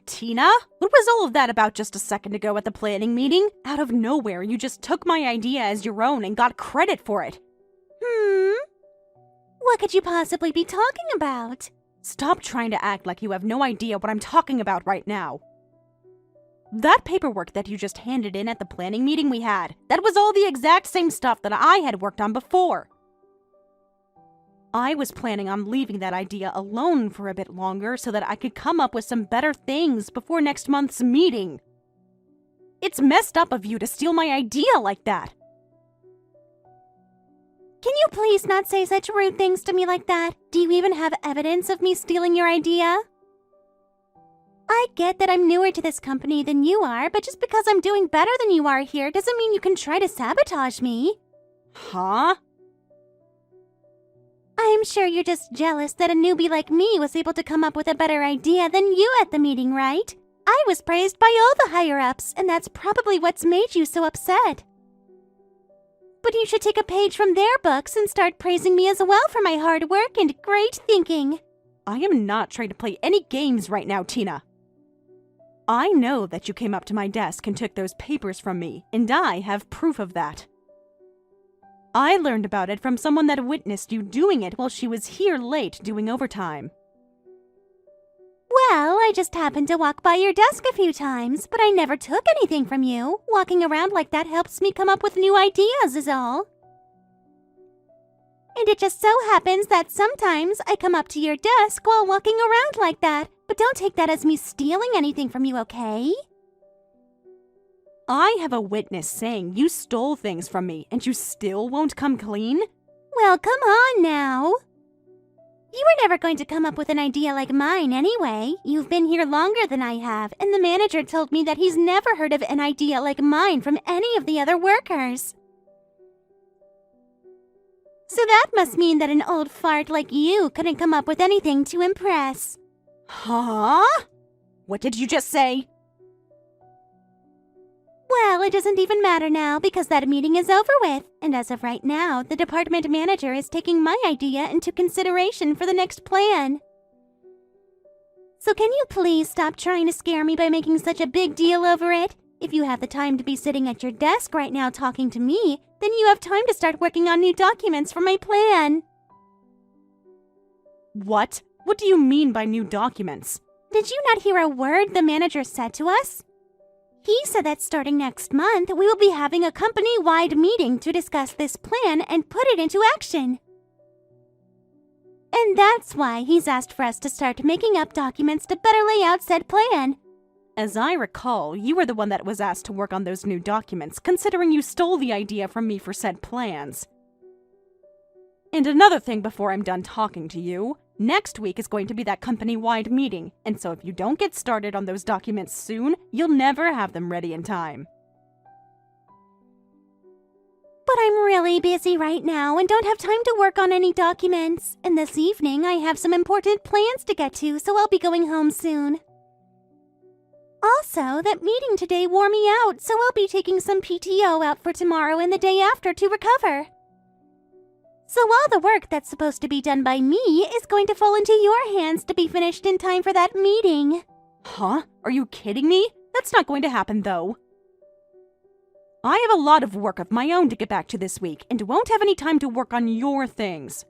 Tina? What was all of that about just a second ago at the planning meeting? Out of nowhere, you just took my idea as your own and got credit for it. What could you possibly be talking about? Stop trying to act like you have no idea what I'm talking about right now. That paperwork that you just handed in at the planning meeting we had, that was all the exact same stuff that I had worked on before. I was planning on leaving that idea alone for a bit longer so that I could come up with some better things before next month's meeting. It's messed up of you to steal my idea like that. Can you please not say such rude things to me like that? Do you even have evidence of me stealing your idea? I get that I'm newer to this company than you are, but just because I'm doing better than you are here doesn't mean you can try to sabotage me. Huh? I'm sure you're just jealous that a newbie like me was able to come up with a better idea than you at the meeting, right? I was praised by all the higher-ups, and that's probably what's made you so upset. But you should take a page from their books and start praising me as well for my hard work and great thinking. I am not trying to play any games right now, Tina. I know that you came up to my desk and took those papers from me, and I have proof of that. I learned about it from someone that witnessed you doing it while she was here late doing overtime. Well, I just happened to walk by your desk a few times, but I never took anything from you. Walking around like that helps me come up with new ideas is all. And it just so happens that sometimes I come up to your desk while walking around like that, but don't take that as me stealing anything from you, okay? I have a witness saying you stole things from me, and you still won't come clean? Well, come on now. You were never going to come up with an idea like mine anyway. You've been here longer than I have, and the manager told me that he's never heard of an idea like mine from any of the other workers. So that must mean that an old fart like you couldn't come up with anything to impress. Huh? What did you just say? Well, it doesn't even matter now because that meeting is over with. And as of right now, the department manager is taking my idea into consideration for the next plan. So can you please stop trying to scare me by making such a big deal over it? If you have the time to be sitting at your desk right now talking to me, then you have time to start working on new documents for my plan. What? What do you mean by new documents? Did you not hear a word the manager said to us? He said that starting next month, we will be having a company-wide meeting to discuss this plan and put it into action. And that's why he's asked for us to start making up documents to better lay out said plan. As I recall, you were the one that was asked to work on those new documents, considering you stole the idea from me for said plans. And another thing before I'm done talking to you, next week is going to be that company-wide meeting, and so if you don't get started on those documents soon, you'll never have them ready in time. But I'm really busy right now and don't have time to work on any documents. And this evening, I have some important plans to get to, so I'll be going home soon. Also, that meeting today wore me out, so I'll be taking some PTO out for tomorrow and the day after to recover. So all the work that's supposed to be done by me is going to fall into your hands to be finished in time for that meeting. Huh? Are you kidding me? That's not going to happen, though. I have a lot of work of my own to get back to this week, and won't have any time to work on your things.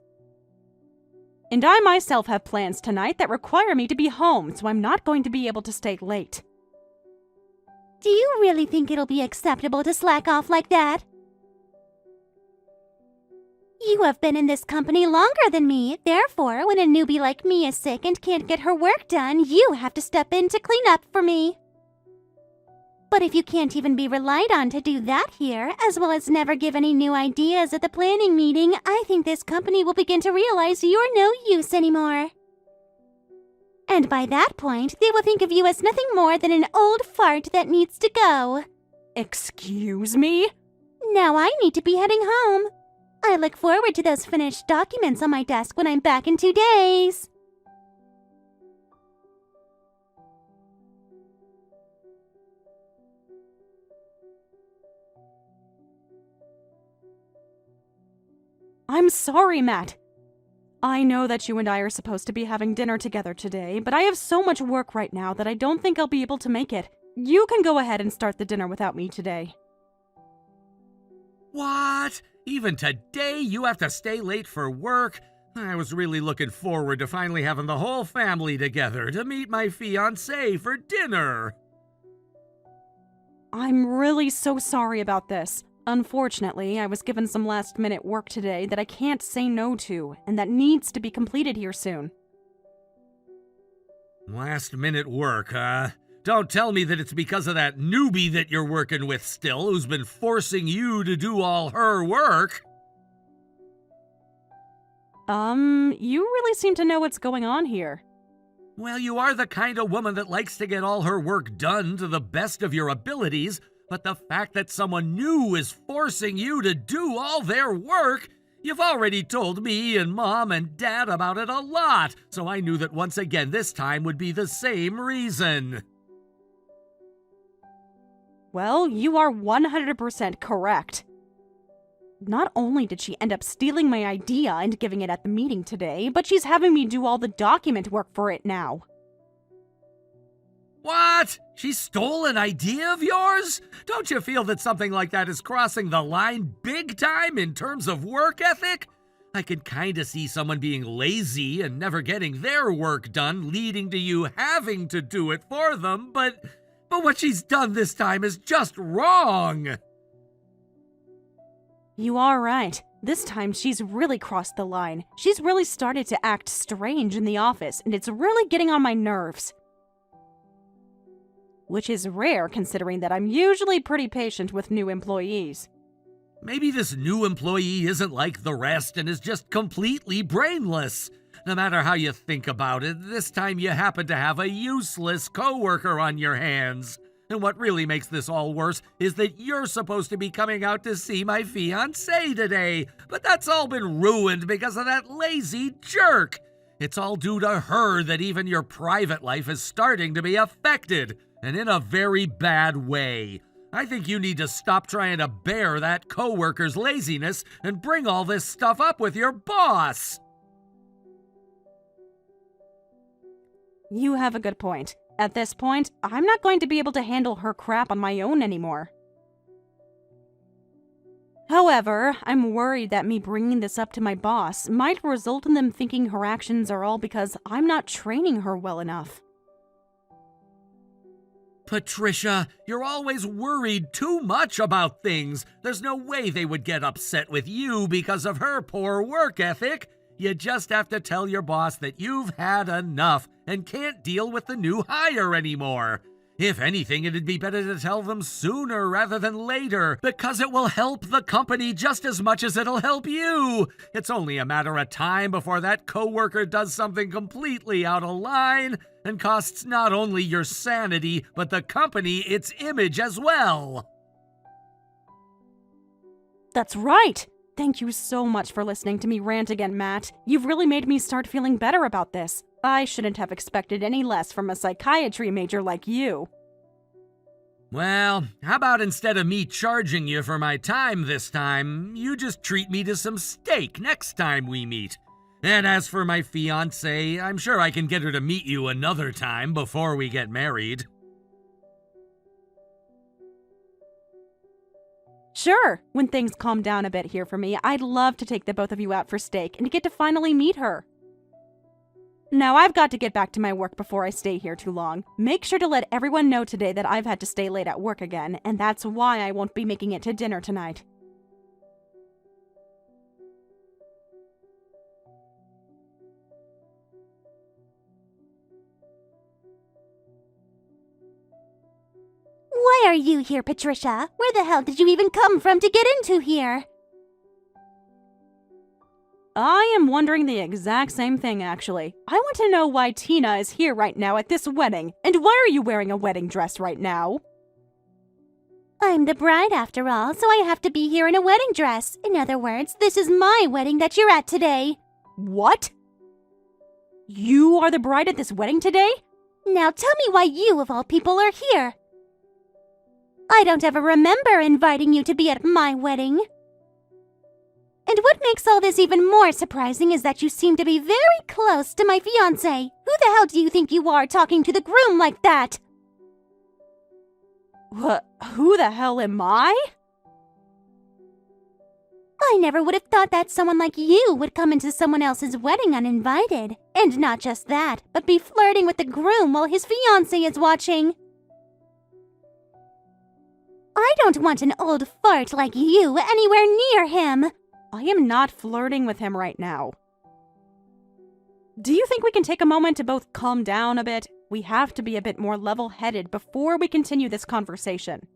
And I myself have plans tonight that require me to be home, so I'm not going to be able to stay late. Do you really think it'll be acceptable to slack off like that? You have been in this company longer than me. Therefore, when a newbie like me is sick and can't get her work done, you have to step in to clean up for me. But if you can't even be relied on to do that here, as well as never give any new ideas at the planning meeting, I think this company will begin to realize you're no use anymore. And by that point, they will think of you as nothing more than an old fart that needs to go. Excuse me? Now I need to be heading home. I look forward to those finished documents on my desk when I'm back in 2 days. I'm sorry, Matt. I know that you and I are supposed to be having dinner together today, but I have so much work right now that I don't think I'll be able to make it. You can go ahead and start the dinner without me today. What? Even today you have to stay late for work? I was really looking forward to finally having the whole family together to meet my fiancé for dinner. I'm really so sorry about this. Unfortunately, I was given some last-minute work today that I can't say no to, and that needs to be completed here soon. Last-minute work, huh? Don't tell me that it's because of that newbie that you're working with still, who's been forcing you to do all her work. You really seem to know what's going on here. Well, you are the kind of woman that likes to get all her work done to the best of your abilities, but the fact that someone new is forcing you to do all their work, you've already told me and Mom and Dad about it a lot, so I knew that once again this time would be the same reason. Well, you are 100% correct. Not only did she end up stealing my idea and giving it at the meeting today, but she's having me do all the document work for it now. What? She stole an idea of yours? Don't you feel that something like that is crossing the line big time in terms of work ethic? I can kinda see someone being lazy and never getting their work done, leading to you having to do it for them, but what she's done this time is just wrong. You are right. This time she's really crossed the line. She's really started to act strange in the office, and it's really getting on my nerves. Which is rare considering that I'm usually pretty patient with new employees. Maybe this new employee isn't like the rest and is just completely brainless. No matter how you think about it, this time you happen to have a useless coworker on your hands. And what really makes this all worse is that you're supposed to be coming out to see my fiancé today, but that's all been ruined because of that lazy jerk. It's all due to her that even your private life is starting to be affected, and in a very bad way. I think you need to stop trying to bear that coworker's laziness and bring all this stuff up with your boss. You have a good point. At this point, I'm not going to be able to handle her crap on my own anymore. However, I'm worried that me bringing this up to my boss might result in them thinking her actions are all because I'm not training her well enough. Patricia, you're always worried too much about things. There's no way they would get upset with you because of her poor work ethic. You just have to tell your boss that you've had enough and can't deal with the new hire anymore. If anything, it'd be better to tell them sooner rather than later, because it will help the company just as much as it'll help you. It's only a matter of time before that coworker does something completely out of line and costs not only your sanity, but the company its image as well. That's right! Thank you so much for listening to me rant again, Matt. You've really made me start feeling better about this. I shouldn't have expected any less from a psychiatry major like you. Well, how about instead of me charging you for my time this time, you just treat me to some steak next time we meet? And as for my fiancée, I'm sure I can get her to meet you another time before we get married. Sure, when things calm down a bit here for me, I'd love to take the both of you out for steak and get to finally meet her. Now I've got to get back to my work before I stay here too long. Make sure to let everyone know today that I've had to stay late at work again, and that's why I won't be making it to dinner tonight. Why are you here, Patricia? Where the hell did you even come from to get into here? I am wondering the exact same thing, actually. I want to know why Tina is here right now at this wedding, and why are you wearing a wedding dress right now? I'm the bride after all, so I have to be here in a wedding dress. In other words, this is my wedding that you're at today. What? You are the bride at this wedding today? Now tell me why you, of all people, are here. I don't ever remember inviting you to be at my wedding. And what makes all this even more surprising is that you seem to be very close to my fiancé. Who the hell do you think you are talking to the groom like that? Who the hell am I? I never would have thought that someone like you would come into someone else's wedding uninvited. And not just that, but be flirting with the groom while his fiancé is watching. I don't want an old fart like you anywhere near him. I am not flirting with him right now. Do you think we can take a moment to both calm down a bit? We have to be a bit more level-headed before we continue this conversation.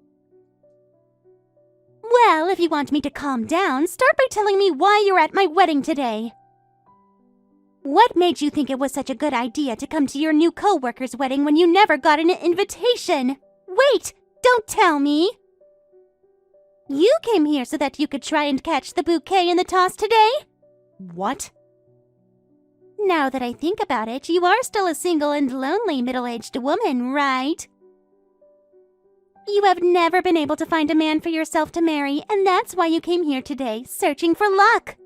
Well, if you want me to calm down, start by telling me why you're at my wedding today. What made you think it was such a good idea to come to your new co-worker's wedding when you never got an invitation? Wait, don't tell me. You came here so that you could try and catch the bouquet in the toss today? What? Now that I think about it, you are still a single and lonely middle-aged woman, right? You have never been able to find a man for yourself to marry, and that's why you came here today, searching for luck.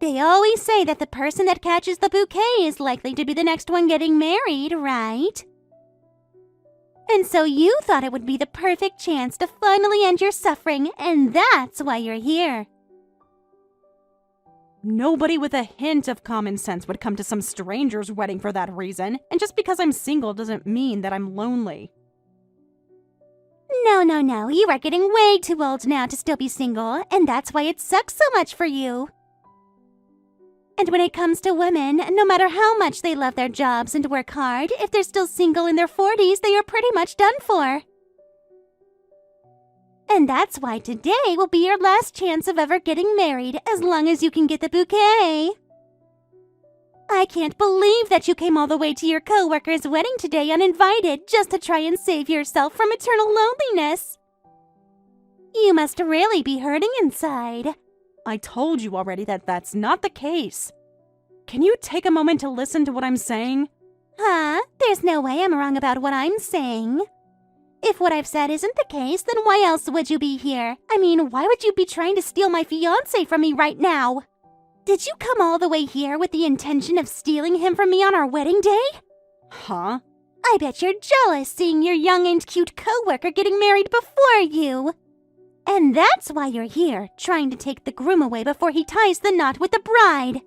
They always say that the person that catches the bouquet is likely to be the next one getting married, right? And so you thought it would be the perfect chance to finally end your suffering, and that's why you're here. Nobody with a hint of common sense would come to some stranger's wedding for that reason, and just because I'm single doesn't mean that I'm lonely. No, you are getting way too old now to still be single, and that's why it sucks so much for you. And when it comes to women, no matter how much they love their jobs and work hard, if they're still single in their 40s, they are pretty much done for. And that's why today will be your last chance of ever getting married, as long as you can get the bouquet. I can't believe that you came all the way to your co-worker's wedding today uninvited just to try and save yourself from eternal loneliness. You must really be hurting inside. I told you already that that's not the case. Can you take a moment to listen to what I'm saying? Huh? There's no way I'm wrong about what I'm saying. If what I've said isn't the case, then why else would you be here? I mean, why would you be trying to steal my fiancé from me right now? Did you come all the way here with the intention of stealing him from me on our wedding day? Huh? I bet you're jealous seeing your young and cute co-worker getting married before you. And that's why you're here, trying to take the groom away before he ties the knot with the bride.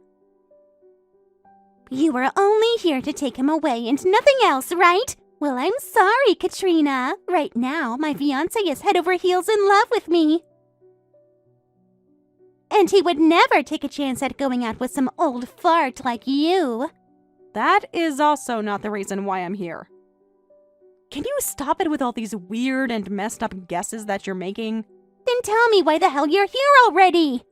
You were only here to take him away and nothing else, right? Well, I'm sorry, Katrina. Right now, my fiancé is head over heels in love with me. And he would never take a chance at going out with some old fart like you. That is also not the reason why I'm here. Can you stop it with all these weird and messed up guesses that you're making? Then tell me why the hell you're here already.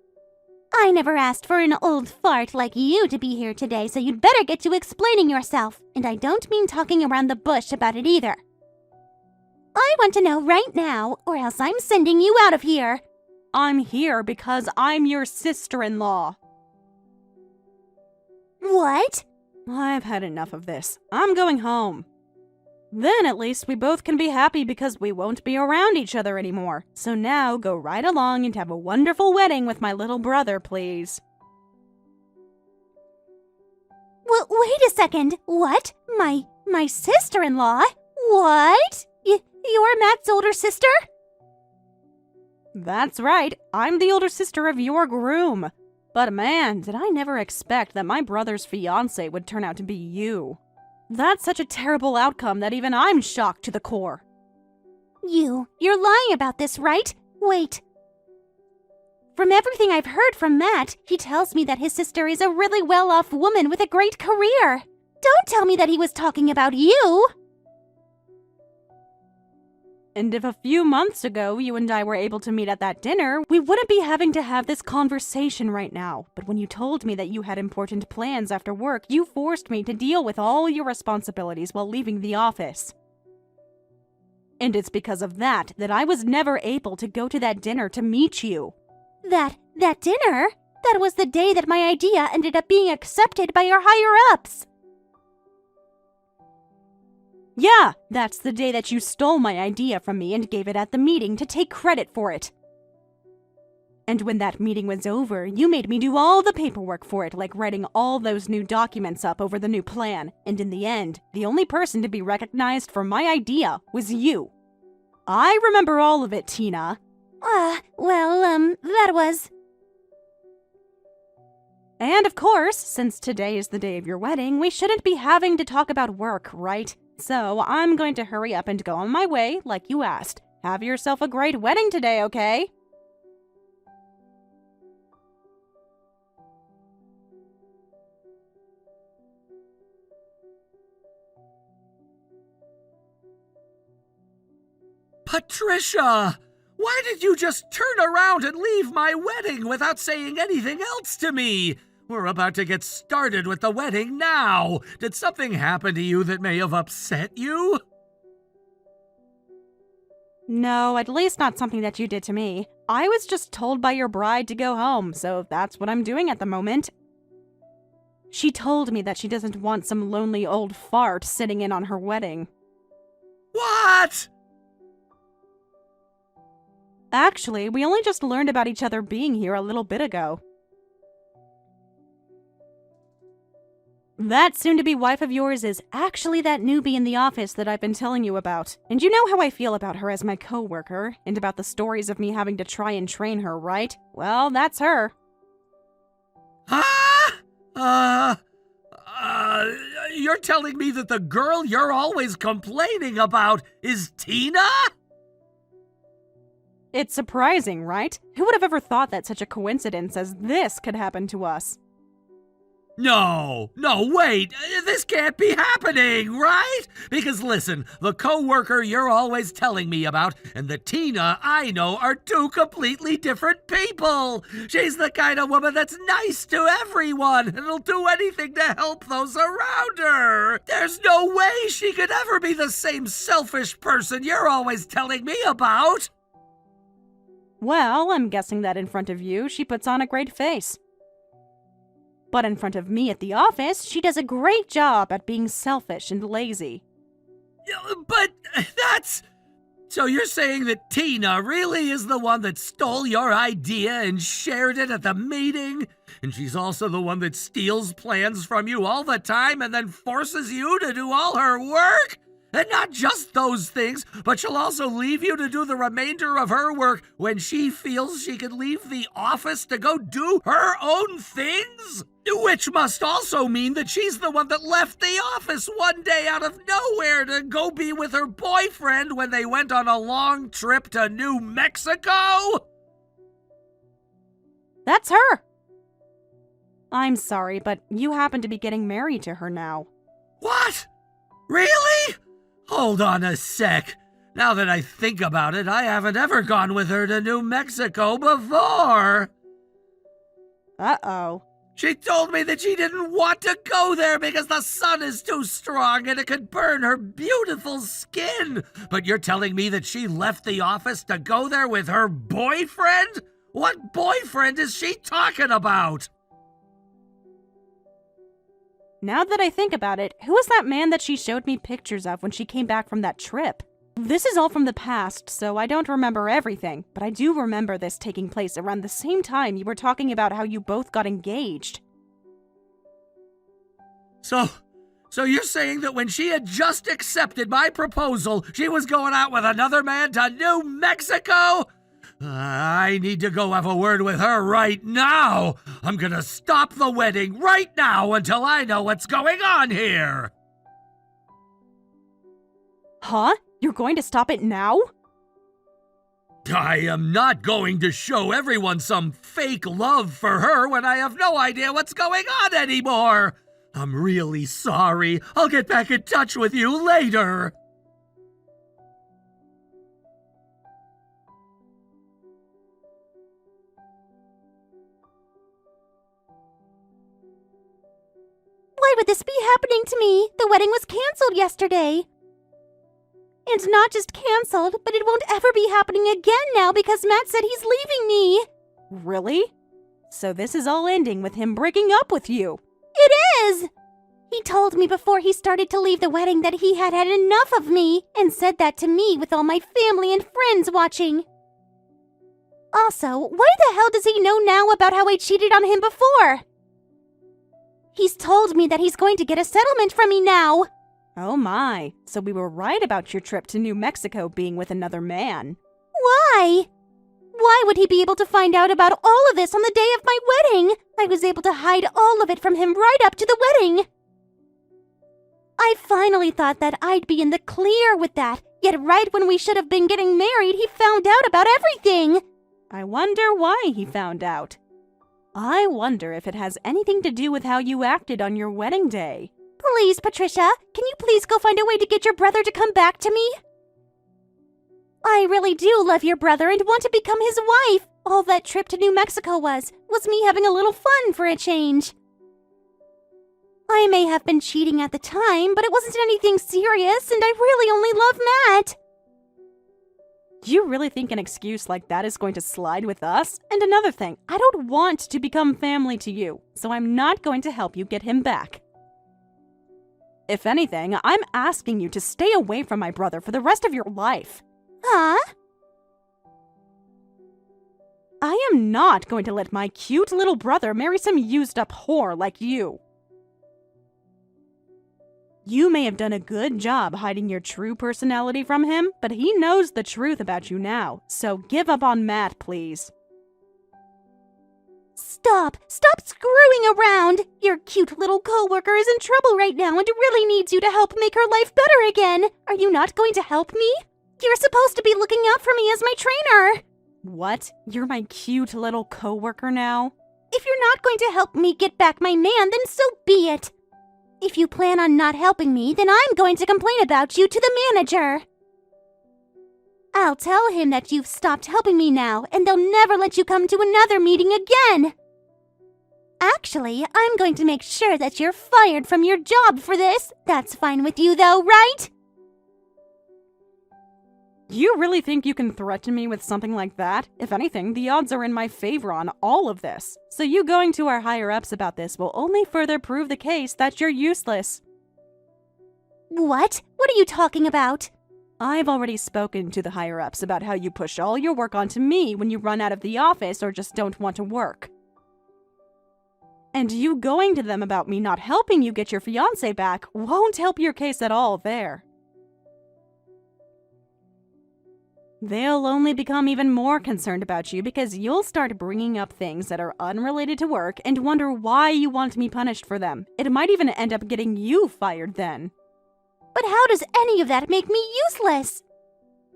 I never asked for an old fart like you to be here today, so you'd better get to explaining yourself. And I don't mean talking around the bush about it either. I want to know right now, or else I'm sending you out of here. I'm here because I'm your sister-in-law. What? I've had enough of this. I'm going home. Then at least we both can be happy because we won't be around each other anymore. So now go right along and have a wonderful wedding with my little brother, please. Well, wait a second. What? My sister-in-law? What? You're Matt's older sister? That's right. I'm the older sister of your groom. But man, did I never expect that my brother's fiancé would turn out to be you. That's such a terrible outcome that even I'm shocked to the core. You're lying about this, right? Wait. From everything I've heard from Matt, he tells me that his sister is a really well-off woman with a great career. Don't tell me that he was talking about you. And if a few months ago you and I were able to meet at that dinner, we wouldn't be having to have this conversation right now. But when you told me that you had important plans after work, you forced me to deal with all your responsibilities while leaving the office. And it's because of that I was never able to go to that dinner to meet you. That dinner? That was the day that my idea ended up being accepted by our higher-ups. Yeah, that's the day that you stole my idea from me and gave it at the meeting to take credit for it. And when that meeting was over, you made me do all the paperwork for it, like writing all those new documents up over the new plan. And in the end, the only person to be recognized for my idea was you. I remember all of it, Tina. That was... And of course, since today is the day of your wedding, we shouldn't be having to talk about work, right? So I'm going to hurry up and go on my way, like you asked. Have yourself a great wedding today, okay? Patricia! Why did you just turn around and leave my wedding without saying anything else to me? We're about to get started with the wedding now. Did something happen to you that may have upset you? No, at least not something that you did to me. I was just told by your bride to go home, so that's what I'm doing at the moment. She told me that she doesn't want some lonely old fart sitting in on her wedding. What? Actually, we only just learned about each other being here a little bit ago. That soon-to-be wife of yours is actually that newbie in the office that I've been telling you about. And you know how I feel about her as my co-worker, and about the stories of me having to try and train her, right? Well, that's her. You're telling me that the girl you're always complaining about is Tina? It's surprising, right? Who would have ever thought that such a coincidence as this could happen to us? No, wait, this can't be happening, right? Because listen, the co-worker you're always telling me about and the Tina I know are two completely different people. She's the kind of woman that's nice to everyone and will do anything to help those around her. There's no way she could ever be the same selfish person you're always telling me about. Well, I'm guessing that in front of you, she puts on a great face. But in front of me at the office, she does a great job at being selfish and lazy. But that's... So you're saying that Tina really is the one that stole your idea and shared it at the meeting? And she's also the one that steals plans from you all the time and then forces you to do all her work? And not just those things, but she'll also leave you to do the remainder of her work when she feels she can leave the office to go do her own things? Which must also mean that she's the one that left the office one day out of nowhere to go be with her boyfriend when they went on a long trip to New Mexico? That's her! I'm sorry, but you happen to be getting married to her now. What? Really? Hold on a sec. Now that I think about it, I haven't ever gone with her to New Mexico before. Uh-oh. She told me that she didn't want to go there because the sun is too strong and it could burn her beautiful skin. But you're telling me that she left the office to go there with her boyfriend? What boyfriend is she talking about? Now that I think about it, who was that man that she showed me pictures of when she came back from that trip? This is all from the past, so I don't remember everything, but I do remember this taking place around the same time you were talking about how you both got engaged. So you're saying that when she had just accepted my proposal, she was going out with another man to New Mexico? I need to go have a word with her right now. I'm gonna stop the wedding right now until I know what's going on here. Huh? You're going to stop it now? I am not going to show everyone some fake love for her when I have no idea what's going on anymore. I'm really sorry. I'll get back in touch with you later. Why would this be happening to me? The wedding was canceled yesterday. And not just canceled, but it won't ever be happening again now because Matt said he's leaving me. Really? So this is all ending with him breaking up with you? It is! He told me before he started to leave the wedding that he had had enough of me, and said that to me with all my family and friends watching. Also, why the hell does he know now about how I cheated on him before? He's told me that he's going to get a settlement from me now. Oh my, so we were right about your trip to New Mexico being with another man. Why? Why would he be able to find out about all of this on the day of my wedding? I was able to hide all of it from him right up to the wedding. I finally thought that I'd be in the clear with that, yet right when we should have been getting married, he found out about everything. I wonder why he found out. I wonder if it has anything to do with how you acted on your wedding day. Please, Patricia, can you please go find a way to get your brother to come back to me? I really do love your brother and want to become his wife. All that trip to New Mexico was me having a little fun for a change. I may have been cheating at the time, but it wasn't anything serious, and I really only love Matt. You really think an excuse like that is going to slide with us? And another thing, I don't want to become family to you, so I'm not going to help you get him back. If anything, I'm asking you to stay away from my brother for the rest of your life. Huh? I am not going to let my cute little brother marry some used-up whore like you. You may have done a good job hiding your true personality from him, but he knows the truth about you now, so give up on Matt, please. Stop screwing around! Your cute little coworker is in trouble right now and really needs you to help make her life better again. Are you not going to help me? You're supposed to be looking out for me as my trainer. What? You're my cute little coworker now? If you're not going to help me get back my man, then so be it. If you plan on not helping me, then I'm going to complain about you to the manager. I'll tell him that you've stopped helping me now, and they'll never let you come to another meeting again. Actually, I'm going to make sure that you're fired from your job for this. That's fine with you though, right? You really think you can threaten me with something like that? If anything, the odds are in my favor on all of this. So you going to our higher-ups about this will only further prove the case that you're useless. What? What are you talking about? I've already spoken to the higher-ups about how you push all your work onto me when you run out of the office or just don't want to work. And you going to them about me not helping you get your fiancé back won't help your case at all there. They'll only become even more concerned about you because you'll start bringing up things that are unrelated to work and wonder why you want me punished for them. It might even end up getting you fired then. But how does any of that make me useless?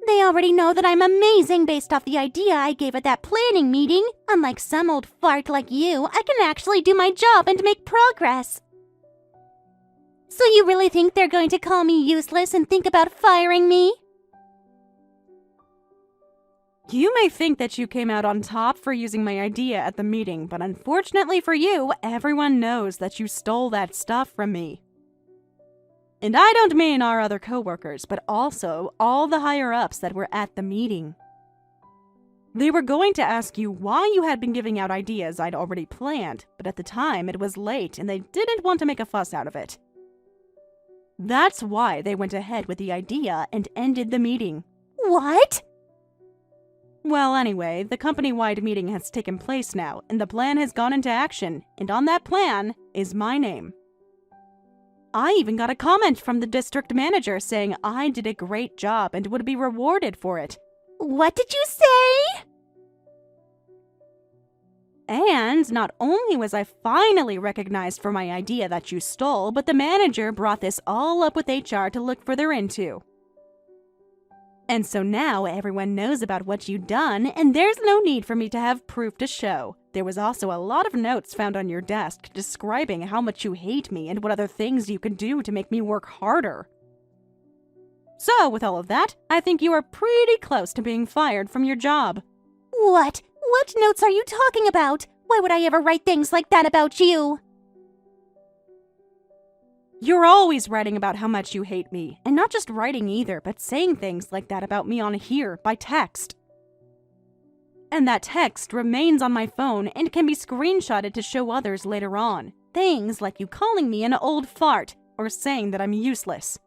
They already know that I'm amazing based off the idea I gave at that planning meeting. Unlike some old fart like you, I can actually do my job and make progress. So you really think they're going to call me useless and think about firing me? You may think that you came out on top for using my idea at the meeting, but unfortunately for you, everyone knows that you stole that stuff from me. And I don't mean our other coworkers, but also all the higher-ups that were at the meeting. They were going to ask you why you had been giving out ideas I'd already planned, but at the time it was late and they didn't want to make a fuss out of it. That's why they went ahead with the idea and ended the meeting. What? Well, anyway, the company-wide meeting has taken place now, and the plan has gone into action, and on that plan is my name. I even got a comment from the district manager saying I did a great job and would be rewarded for it. What did you say? And not only was I finally recognized for my idea that you stole, but the manager brought this all up with HR to look further into. And so now everyone knows about what you've done, and there's no need for me to have proof to show. There was also a lot of notes found on your desk describing how much you hate me and what other things you can do to make me work harder. So, with all of that, I think you are pretty close to being fired from your job. What? What notes are you talking about? Why would I ever write things like that about you? You're always writing about how much you hate me, and not just writing either, but saying things like that about me on here, by text. And that text remains on my phone and can be screenshotted to show others later on. Things like you calling me an old fart, or saying that I'm useless.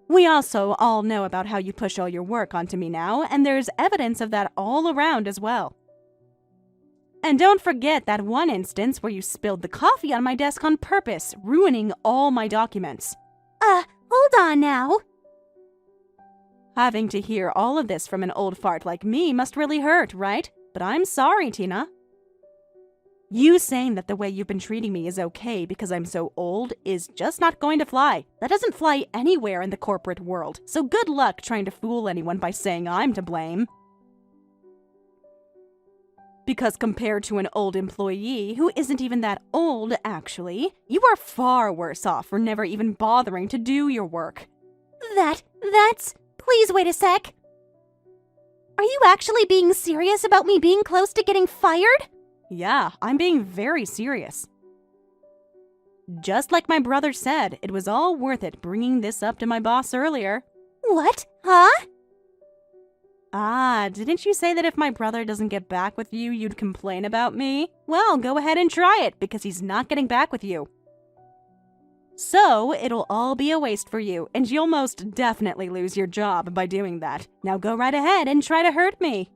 We also all know about how you push all your work onto me now, and there's evidence of that all around as well. And don't forget that one instance where you spilled the coffee on my desk on purpose, ruining all my documents. Hold on now. Having to hear all of this from an old fart like me must really hurt, right? But I'm sorry, Tina. You saying that the way you've been treating me is okay because I'm so old is just not going to fly. That doesn't fly anywhere in the corporate world, so good luck trying to fool anyone by saying I'm to blame. Because compared to an old employee who isn't even that old, actually, you are far worse off for never even bothering to do your work. That's... Please wait a sec. Are you actually being serious about me being close to getting fired? Yeah, I'm being very serious. Just like my brother said, it was all worth it bringing this up to my boss earlier. What? Huh? Didn't you say that if my brother doesn't get back with you, you'd complain about me? Well, go ahead and try it, because he's not getting back with you. So, it'll all be a waste for you, and you'll most definitely lose your job by doing that. Now go right ahead and try to hurt me.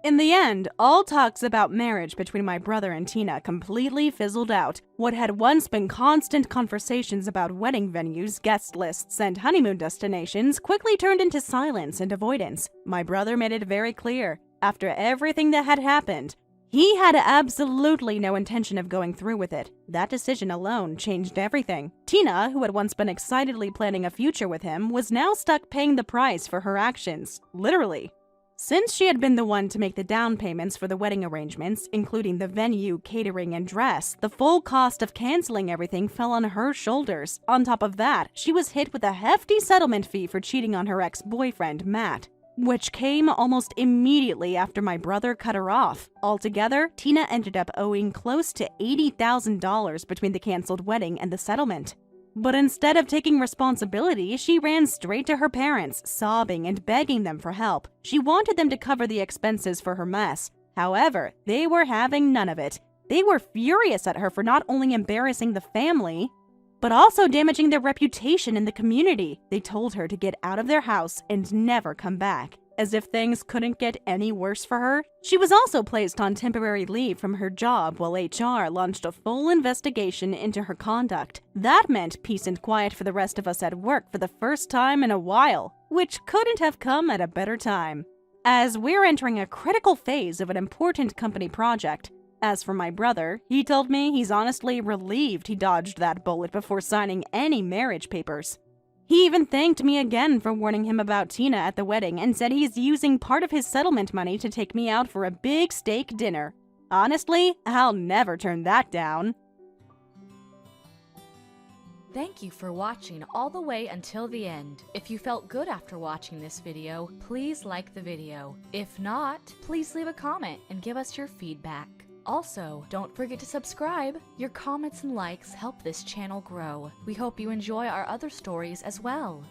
In the end, all talks about marriage between my brother and Tina completely fizzled out. What had once been constant conversations about wedding venues, guest lists, and honeymoon destinations quickly turned into silence and avoidance. My brother made it very clear, after everything that had happened, he had absolutely no intention of going through with it. That decision alone changed everything. Tina, who had once been excitedly planning a future with him, was now stuck paying the price for her actions. Literally. Since she had been the one to make the down payments for the wedding arrangements, including the venue, catering, and dress, the full cost of canceling everything fell on her shoulders. On top of that, she was hit with a hefty settlement fee for cheating on her ex-boyfriend, Matt, which came almost immediately after my brother cut her off. Altogether, Tina ended up owing close to $80,000 between the canceled wedding and the settlement. But instead of taking responsibility, she ran straight to her parents, sobbing and begging them for help. She wanted them to cover the expenses for her mess. However, they were having none of it. They were furious at her for not only embarrassing the family, but also damaging their reputation in the community. They told her to get out of their house and never come back. As if things couldn't get any worse for her, she was also placed on temporary leave from her job while HR launched a full investigation into her conduct. That meant peace and quiet for the rest of us at work for the first time in a while, which couldn't have come at a better time, as we're entering a critical phase of an important company project. As for my brother, he told me he's honestly relieved he dodged that bullet before signing any marriage papers. He even thanked me again for warning him about Tina at the wedding and said he's using part of his settlement money to take me out for a big steak dinner. Honestly, I'll never turn that down. Thank you for watching all the way until the end. If you felt good after watching this video, please like the video. If not, please leave a comment and give us your feedback. Also, don't forget to subscribe. Your comments and likes help this channel grow. We hope you enjoy our other stories as well.